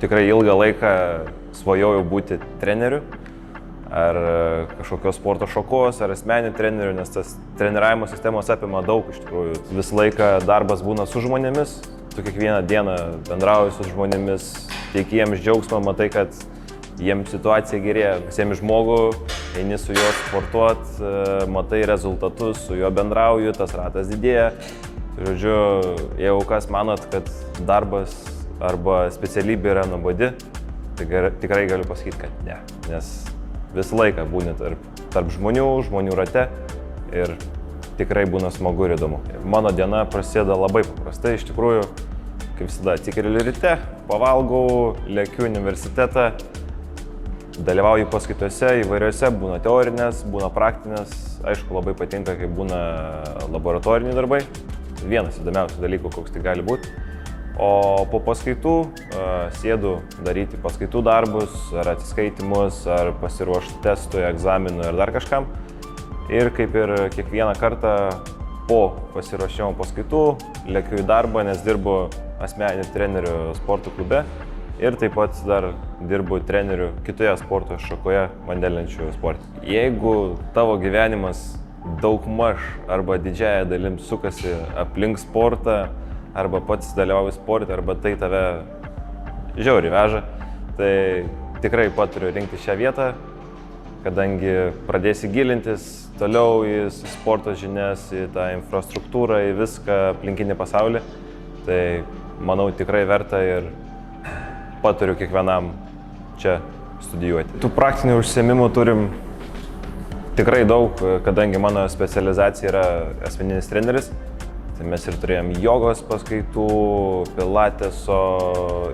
tikrai ilgą laiką svajojau būti treneriu, ar kažkokios sporto šakos, ar asmeniniu treneriu, nes tas treniravimo sistemos apima daug iš tikrųjų. Visą laiką darbas būna su žmonėmis, tu kiekvieną dieną bendrauji su žmonėmis, teiki jiems džiaugsmą, matai, kad jiems situacija gerėja, pasiemi žmogų, eini su juo sportuot, matai rezultatus, su juo bendrauji, tas ratas didėja. Žodžiu, jeigu kas manot, kad darbas arba specialybė yra nuobodi, tai tikrai galiu pasakyti, kad ne, nes visą laiką būni tarp žmonių rate ir tikrai būna smagu ir įdomu. Mano diena prasideda labai paprastai, iš tikrųjų, kaip visada, atsikeliu ryte, pavalgau, lekiu į universitetą, dalyvauju paskaitose įvairiose, būna teorinės, būna praktinės, aišku, labai patinka, kai būna laboratoriniai darbai, vienas įdomiausių dalykų, koks tai gali būti. O po paskaitų sėdu daryti paskaitų darbus, ar atsiskaitimus, ar pasiruošti testui, egzaminui ar dar kažkam. Ir kaip ir kiekvieną kartą po pasiruošimo paskaitų lekiu į darbą, nes dirbu asmeniniu treneriu sporto klube ir taip pat dar dirbu treneriu kitoje sporto šakoje, vandelenčių sporte. Jeigu tavo gyvenimas daugmaž arba didžiąja dalim sukasi aplink sportą, arba pats dalyvauji sporte, arba tai tave žiauriai veža, tai tikrai patariu rinkti šią vietą, kadangi pradėsi gilintis toliau į sporto žinias, į tą infrastruktūrą, į viską aplinkinį pasaulį, tai manau tikrai verta ir patariu kiekvienam čia studijuoti. Tų praktinių užsiėmimų turim tikrai daug, kadangi mano specializacija yra asmeninis treneris. Tai mes ir turėjom jogos paskaitų, pilateso,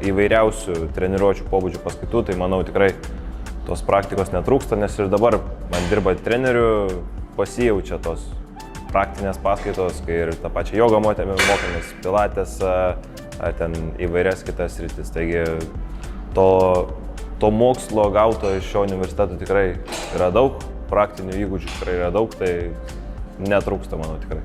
įvairiausių treniruočių pobūdžių paskaitų, tai manau tikrai tos praktikos netrūksta, nes ir dabar man dirba treneriu, pasijaučia tos praktinės paskaitos, kai ir tą pačią jogą mokomės, pilatesą, ar ten įvairias kitas sritis. Taigi to mokslo gauto iš šio universiteto tikrai yra daug, praktinių įgūdžių tikrai yra daug, tai netrūksta, manau, tikrai.